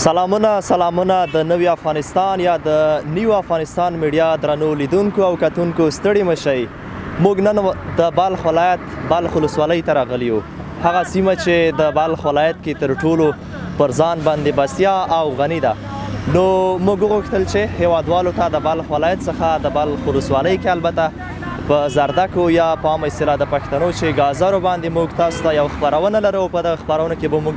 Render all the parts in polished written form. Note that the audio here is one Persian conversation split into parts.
سلامونه د نوی افغانستان یا د نیو افغانستان میډیا درنو لیدونکو او کتونکو ستړي مشئ. موږ نن د بلخ ولایت بلخ ولسوالۍ ته راغلي یو. هغه سیمه چې د بلخ ولایت کې تر ټولو پر ځان باندې بسیا او غني ده. نو موږ وغوښتل چې هیوادوالو ته د بلخ ولایت څخه د بلخ ولسوالۍ کې البته په زردکو یا په عامه اصطلاح د پښتنو چې ګازرو باندې موږ تاسو ته یو خپرونه لرو. په دغه خپرونه کې به موږ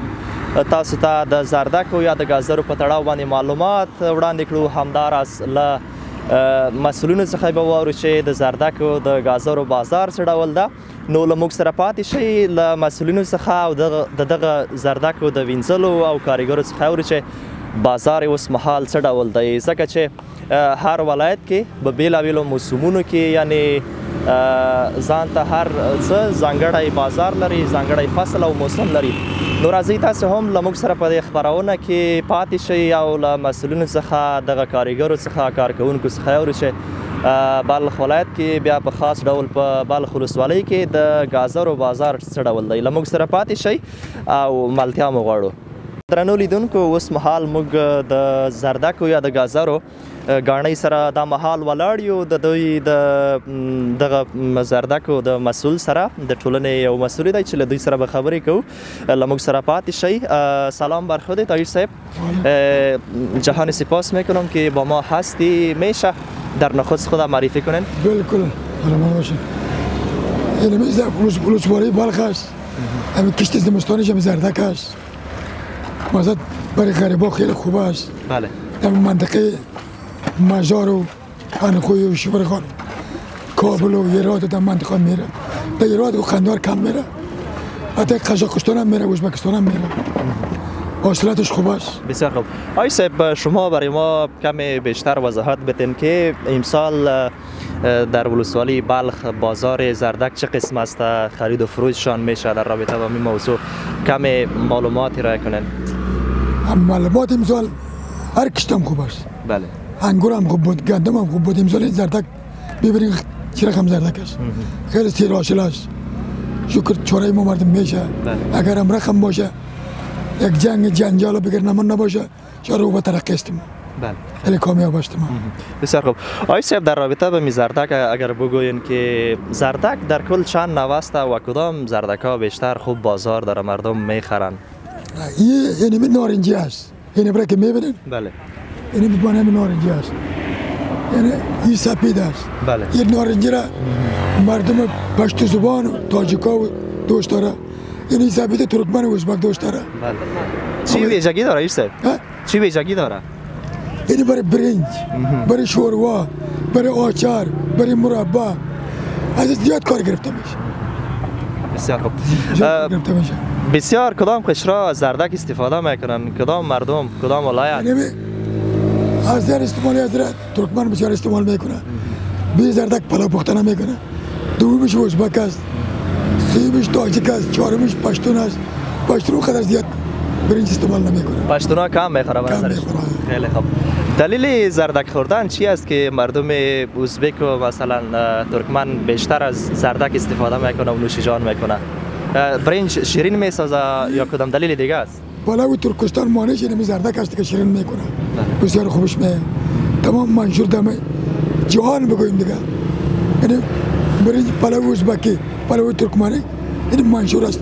تاسو ته د زردکو یا د ګازرو په تړاو باندې معلومات وړاندې کړو. همداراز له مسؤلینو څخه به واورو چې د زردکو د ګازرو بازار څه ډول ده. نو له موږ سره پاتې شئ له مسؤلینو څخه او د دغه زردکو د وینځلو او کاریګرو څخه اورو چې بازار اوس مهال څه ډول دی، ځکه چې هر ولایت کې په بیلابیلو موسمونو کې یعنی ځان ته هر څه ځانګړی بازار لري، ځانګړی فصل او موسم لري. نو راځئ تاسو هم له موږ سره په دې خپرونه کې پاتې شئ او له مسؤلینو څخه دغه کاریګرو څخه کارکوونکو څخه اورو چې بلخ ولایت کې بیا په خاص ډول په بلخ ولسوالۍ کې د ګازرو بازار څه ډول دی. له موږ سره پاتې شئ او ملتیا مو غواړو. درنو لیدونکو، اوس مهال موږ د زردکو یا د ګازرو ګاڼۍ سره دا مهال ولاړ یو. د دوی د دغه زردکو د مسئول سره د ټولنې یو مسئول دی چې له دوی سره به خبرې کوو. له موږ سره پاتې شئ. سلام بر خودت طاهر صاحب. جهان سپاس میکنم که با ما هستی. میشه در نخست خود معرفی کنین؟ بالکل فرمان باشه. این میز ولسوالی بلخ است. همین کشت زمستانش هم زردک است. مازاد برای غریبا خیلی خوب است. بله. در منطقه مزار و انخوی و شبرخان کابل و هرات در منطقه میره. در هرات و قندهار کم میره. حتی قزاقستان هم میره، ازبکستان هم میره. حاصلاتش خوب است. بسیار خوب. آقای صاحب، شما برای ما کمی بیشتر وضاحت بدین که امسال در ولسوالی بلخ بازار زردک چه قسم است، خرید و فروششان میشه در رابطه با این موضوع کمی معلوماتی ارائه کنین؟ معلومات امسال هر کشتم خوب است. بله. انگور هم خوب بود، گندم هم خوب بود. امسال زردک ببینید چه رقم زردک است. خیلی سیر حاصل است. شکر چاره ما مردم میشه. اگر هم رقم باشه، یک جنجال بگر نمان نباشه، شاید رو به ترقی استیم. بله. خیلی کامیاب هستیم. بسیار خوب. آقای صاحب، در رابطه با زردک اگر بگوین که زردک در کل چند نوع است و کدام زردک ها بیشتر خوب بازار داره مردم میخرن؟ یعنی من نارنجی است. یعنی برای که میبینین؟ بله. یعنی میبینم نارنجی است. یعنی این سپید است. بله. این نارنجی را مردم پشت زبان و تاجیکا دوست داره. یعنی سپید ترکمن و ازبک دوست داره. بله. چی ویژگی داره ایش صاحب؟ چی ویژگی داره؟ یعنی برای برنج، برای شوروا، برای آچار، برای مربا از زیاد کار گرفته میشه. بسیار خوب. گرفته میشه. بسیار کدام قشرها زردک استفاده میکنن؟ کدام مردم؟ کدام ولایت؟ یعنی از زر استعمالی از ترکمن بسیار استعمال میکنه. بی زردک پلاو پختنه میکنه. دومیش ازبک است، سومیش تاجیک است، چهارمیش پشتون است. پشتون قدر زیاد برنج استعمال نمیکنه. پشتونا کم میخوره به نظرش. خیلی خوب. دلیل زردک خوردن چی است که مردم ازبک و مثلا ترکمن بیشتر از زردک استفاده میکنه و نوش جان میکنه؟ برنج شیرین میسازه یا کدام دلیل دیگه است؟ پلاو ترکستان مانش اینمی زردک است که شیرین میکنه. بسیار خوبش میاد. تمام منشور دم جهان بگویم دیگه. یعنی برنج پلاو ازبکی، پلاو ترکمنی این منشور است.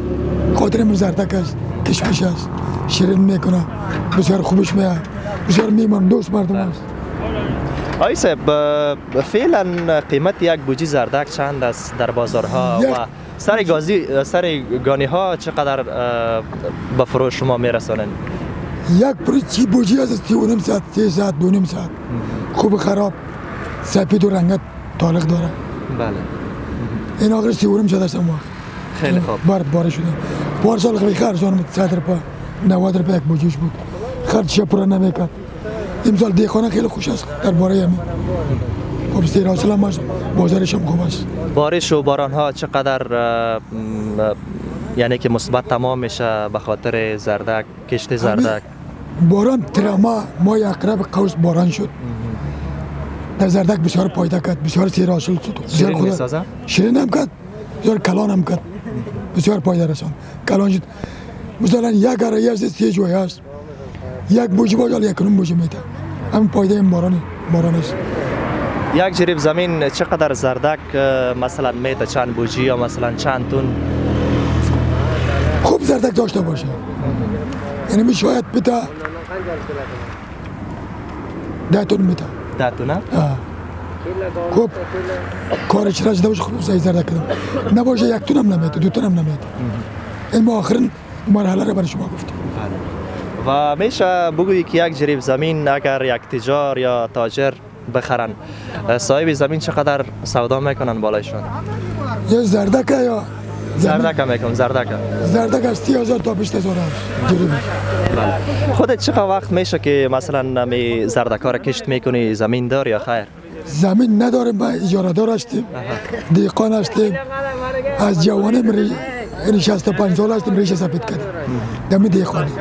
خاطر من زردک است، کشمش است. شیرین میکنه. بسیار خوبش میاد. بسیار میمان دوست مردم است. آقای صاحب، فعلا قیمت یک بوجی زردک چند است در بازارها و سر گانی ها چقدر به فروش شما میرسانند؟ یک بوجی از 3.5 ساعت، 3 ساعت، 2.5 ساعت. خوب خراب، سپید و رنگت طالق داره. بله. این آخر 3.5 ساعت است ما. خیلی خوب. بار شده. پارسال خیلی خرجان 100 روپیه، 90 روپیه یک بوجیش بود. خرجش پورا نمیکرد. امسال دیخانه خیلی خوش است درباره همین. خب سیر حاصل هم است، بازارش هم خوب است. بارش و باران ها چقدر یعنی که مثبت تمام میشه به خاطر زردک، کشت زردک؟ باران ترما ماه اقرب قوس باران شد. در زردک بسیار پایده کرد، بسیار سیر حاصل شد. شیرین میسازه؟ شیرین هم کرد، بسیار کلان هم کرد. بسیار پایده رسان. کلان شد. مثلا یک اره 3 جوی است. یک بوجی باشه یک کنون بوجی میده همین پایده این بارانش. یک جریب زمین چقدر زردک مثلا میده؟ چند بوجی یا مثلا چند تون؟ خوب زردک داشته باشه یعنی می شاید بده 10 تن میده. 10 تونه؟ خوب کارش را داشته باشه خوب زردک کدم نباشه 1 تن هم نمیده 2 تن هم نمیده. این ما آخرین مرحله را برای شما گفتیم. و میشه بگویی که یک جریب زمین اگر یک تجار یا تاجر بخرن صاحب زمین چقدر سودا میکنن بالایشون؟ یه زردک یا زردک میکنم. زردک از 30,000 تا 20,000 جریب. بله. خودت چقدر وقت میشه که مثلا می زردکا را کشت میکنی؟ زمین دار یا خیر؟ زمین نداریم ما اجاره دار هستیم دیقان هستیم از جوانه مری 65 سال هستیم ریشه سفید کردیم دمی دیقانی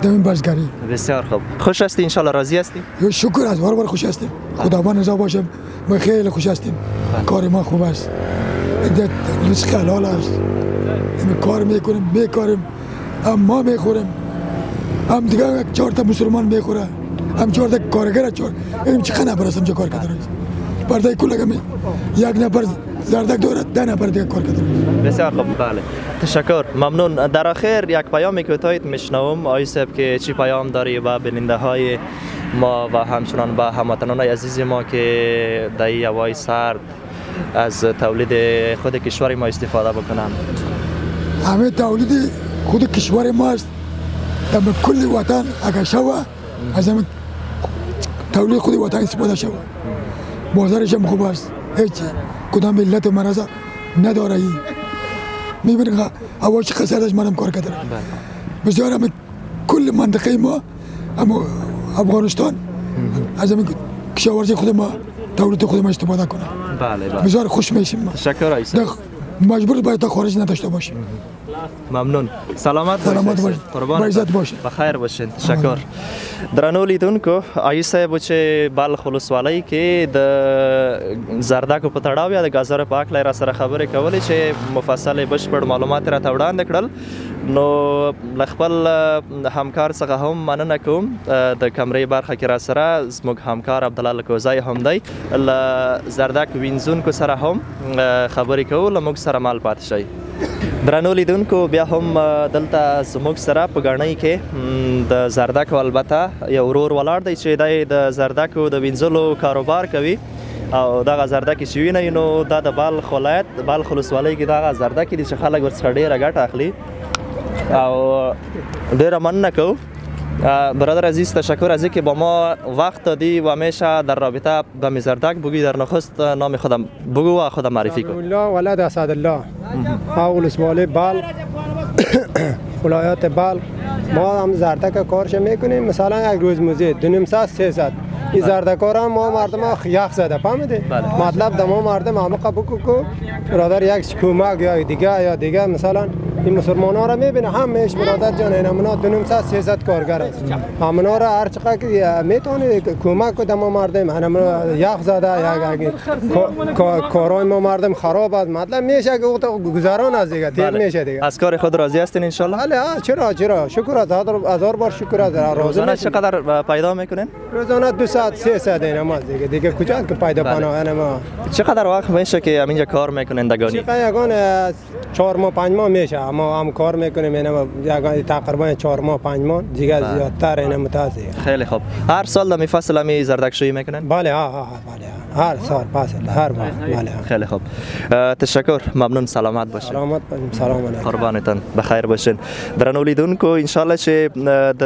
دمی بازگری. بسیار خوب. خوش هستی؟ انشالله راضی هستی؟ شکر از بار خوش هستیم خداوند رضا باشیم ما خیلی خوش هستیم کار ما خوب است رزق حلال است کار میکنیم میکاریم هم ما میخوریم هم دیگه 4 تا مسلمان میخوره هم 4 تا کارگر 4 این چه نفر هستم چه کار کرده پردای کل یک نفر زردک دارد 10 نفر دیگه کار کرده. بسیار خوب. بله تشکر ممنون. در آخر یک پیام کوتاهیت میشنوم آقای صاحب که چی پیام داری با بیننده های ما و همچنان با هموطنان عزیز ما که در این هوای سرد از تولید خود کشور ما استفاده بکنن؟ همه تولید خود کشور ما است در کل وطن اگر شوه از همه تولید خود وطن استفاده شوه بازارش هم خوب است هیچ کدام ملت مرزه نداره ای میبینی هواش خسردش منم کار کرده بسیار همه کل منطقه ما اما افغانستان از همه کشاورزی خود ما تولید خود ما استفاده کنه. بله بسیار خوش میشیم ما. تشکر آقای صاحب. مجبور باید تا خارج نداشته باشیم. ممنون. سلامت باشید. قربان باشید. بخیر باشین. تشکر. درنو لیدونکو آقای صاحب چې بلخ ولسوالۍ کې د زردکو په تړاو یا د ګازرو په هکله را سره خبرې کولې چې مفصل بشپړ معلومات راته وړاندې کړل نو له خپل همکار څخه هم مننه کوم د کمرې برخه کې را سره زموږ همکار عبدالله لکوزی هم دی له زردک وینځونکو سره هم خبرې کوو له موږ سره مال پاتې شئ. درنو لیدونکو بیا هم دلته زموږ سره په ګاڼۍ کې د زردکو البته یو ورور ولاړ دی چې دی د زردکو د وینځلو کاروبار کوي او دغه زردکې چې وینئ نو دا د بلخ ولایت د بلخ ولسوالۍ کې دغه زردکې دي چې خلک ورڅخه ډېره ګټه اخلي او ډېره مننه کوو. برادر عزیز تشکر از اینکه با ما وقت دادی و همیشه در رابطه با میزردک بگوی در نخست نام خودم بگو و خودم معرفی کن. الله ولد اسدالله ولسوالی بلخ ولایت بلخ ما هم زردک کارش میکنیم مثلا یک روز موزه 2.5 300 این زردکارا ما مردم یخ زده فهمیدی مطلب دما مردم عمق بکو برادر یک کمک یا دیگه مثلا این مسلمان ها را میبینه همش برادر جان اینا منا 2.5 300 کارگر است همنا را هر چقدر که میتونه کمک کنه ما مردم همنا یخ زده یا کارای ما مردم خراب است مطلب میشه که وقت گذران از دیگه دیر میشه دیگه. از کار خود راضی هستین ان شاء الله؟ بله چرا شکر از هزار بار شکر از روزانه چقدر پیدا میکنین؟ روزانه 200 300 اینا ما دیگه کجا که پیدا کنه ما. چقدر وقت میشه که همینجا کار میکنین دگانی؟ یگان 4 ماه 5 ماه میشه ما هم کار میکنیم اینا یگان تقریبا 4 ماه 5 ماه دیگه زیادتر اینا متاسفم. خیلی خوب. هر سال در فصل می زردکشویی میکنن؟ بله بله هر سال فصل هر ماه بله. خیلی خوب. تشکر ممنون سلامت باشین. سلامت باشین. سلام علیکم. قربانتان بخیر باشین. درنو لیدونکو ان شاء الله چې د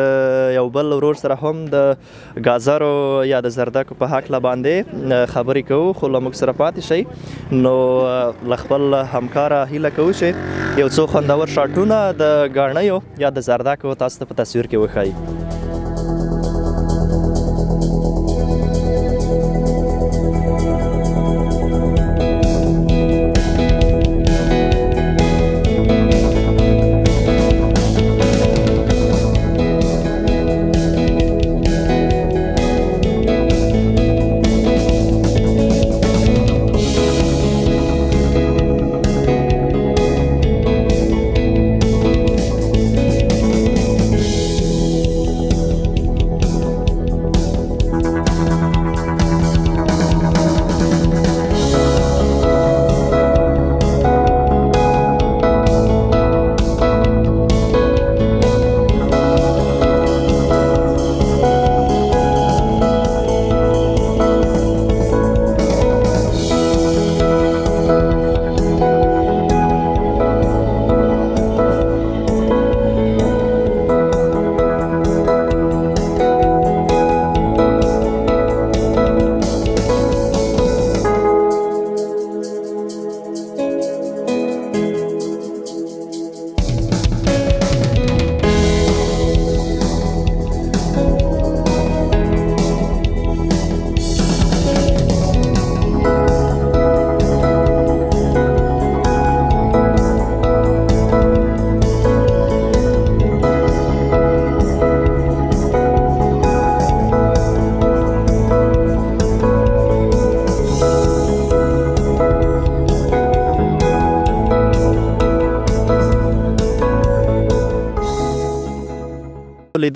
یو بل ورور سره هم د ګازرو یا د زردکو په حق باندې خبرې کوو خو له موږ سره پاتې شئ نو له خپل همکاره هیله کوو چې یو څو خوندور شاټونه د ګاڼیو یا د زردکو تاسو ته په تصویر کې وښایي.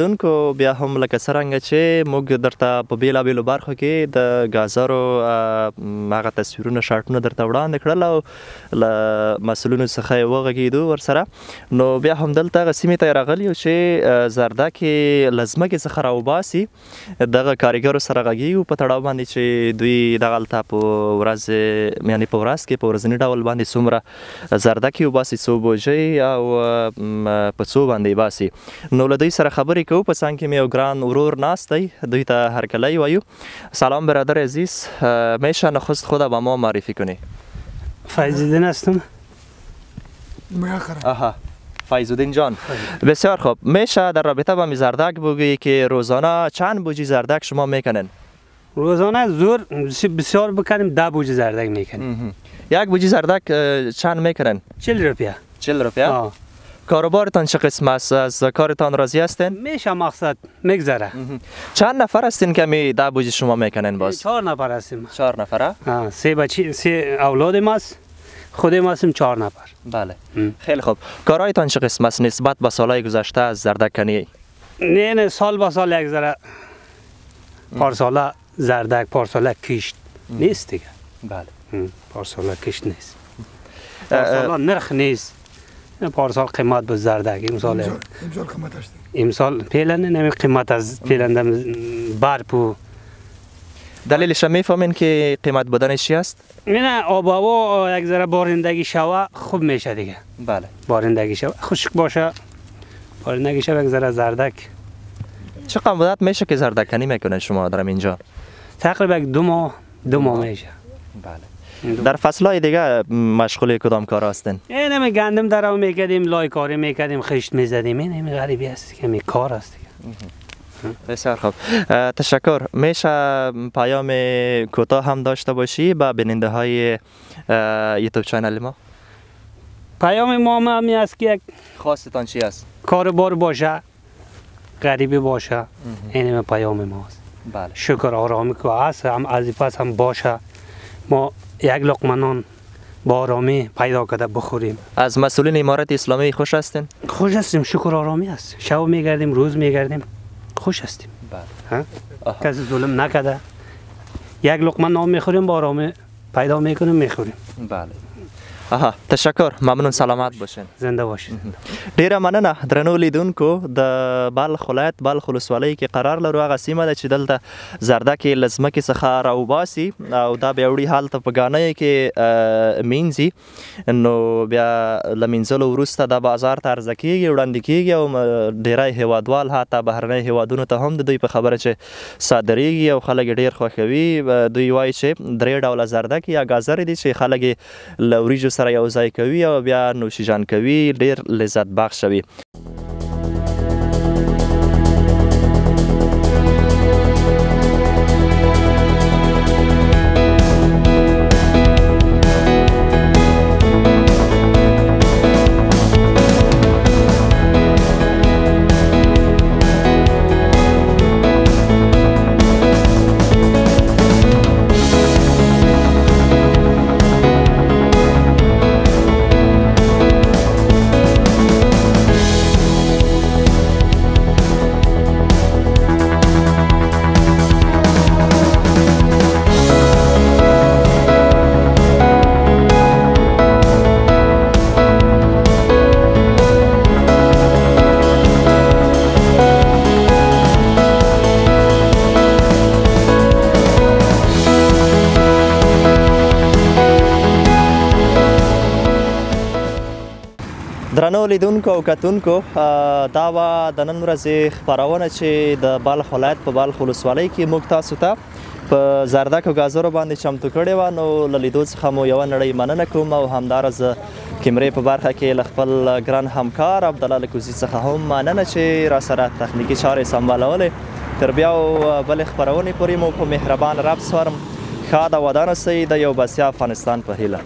لیدونکو بیا هم لکه څرنګه چې موږ درته په بیلابیلو برخو کې د ګازرو هغه تصویرونه شارټونه درته وړاندې کړل او له مسؤلینو څخه یې وغږېدو ورسره نو بیا هم دلته هغه سیمې ته یې راغلي یو چې زردکې له ځمکې څخه راوباسي دغه کاریګرو سره غږېږو په تړاو باندې چې دوی دغلته په ورځ یعنې په ورځ کې په ورځني ډول باندې څومره زردکې وباسي څو بوجۍ او په څو باندې باسي نو له دوی سره خبرې کوو په څنګ کې مې یو ګران ورور ناست دی دوی ته هرکلی وایو سلام برادر عزیز میشه نخست خود با ما معرفی کنی فیض‌الدین هستم آها فیض‌الدین جان بسیار خوب میشه در رابطه با زردک بگویی که روزانه چند بوجی زردک شما میکنن روزانه زور بسیار بکنیم 10 بوجه زردک میکنیم یک بوجی زردک چند میکنن 40 روپیه 40 روپیه کاروبارتان چه قسم است؟ از کارتان راضی هستین؟ میشه مقصد میگذره. چند نفر هستین که می 10 بوجی شما میکنین باز؟ 4 نفر هستیم. 4 نفره؟ سه بچه، سه اولاد ماست. خودم هستیم 4 نفر. بله. خیلی خوب. کارایتان چه قسم است نسبت به سالهای گذشته از زردک کنی؟ نه سال با سال یک ذره پارساله زردک پارساله کشت نیست دیگه. بله. پارساله کشت نیست. پارساله نرخ نیست. پارسال قیمت به زردک امسال قیمت است. امسال پیلن نمی قیمت از پیلندم برپو. دلیلش میفهمین که قیمت بودنش چی است؟ نه آب و هوا یک ذره بارندگی شوه خوب میشه دیگه. بله. بارندگی شوه خشک باشه. بارندگی شوه یک ذره زردک. چقدر مدت میشه که زردکنی میکنه شما در اینجا؟ تقریبا 2 ماه میشه. بله. در فصلهای دیگه مشغول کدام کار هستین؟ اینم گندم درو میکردیم، لای کاری میکردیم، خشت میزدیم. این غریبی است که می کار است دیگه. بسیار خوب. تشکر. میشه پیام کوتاه هم داشته باشی با بیننده های یوتیوب چینل ما؟ پیام ما همی است که یک خواستتان چی است؟ کاربار باشه، غریبی باشه. این پیام ماست. بله. شکر آرامی که هست هم از پس هم باشه. ما یک لقمه نان با آرامی پیدا کرده بخوریم. از مسئولین امارت اسلامی خوش هستین؟ خوش هستیم، شکر آرامی است. شب میگردیم، روز میگردیم، خوش هستیم. بله. کسی ظلم نکرده. یک لقمه نان میخوریم با آرامی پیدا میکنیم میخوریم. بله. آها تشکر ممنون سلامت باشین زنده باشین ډیره مننه درنو لیدونکو د بلخ ولایت بلخ ولسوالۍ کې قرار لرو هغه سیمه ده چې دلته زردکې له ځمکې څخه راوباسي او دا بیا وړي هلته په ګاڼیو کې مینځي نو بیا له مینځلو وروسته دا بازار ته عرضه کیږي وړاندې کیږي او ډیری هیوادوال حتی بهرنۍ هیوادونو ته هم د دوی په خبره چې صادریږي او خلک ډیر خوښوي دوی وایي چې 3 ډوله زردکې یا ګازرې دي چې خلک له وریجو سره یو ځای کوي او بیا نوشیجان کوي ډیر لذت بخش وي درنو لیدونکو او کتونکو دا و د نن ورځې خپرونه چې د بلخ ولایت په بلخ ولسوالۍ کې موږ تاسو ته په زردک او ګازرو باندې چمتو کړې وه نو له لیدو څخه مو یوه نړۍ مننه کوم او همداراز کیمرې په برخه کې له خپل ګران همکار عبدالله کوزي څخه هم مننه چې راسره تخنیکي چارې سمبالولې تر بیا او بلې خپرونې پورې مو په مهربان رب سپارم ښه د ودان اوسئ د یو بسیا افغانستان په هیله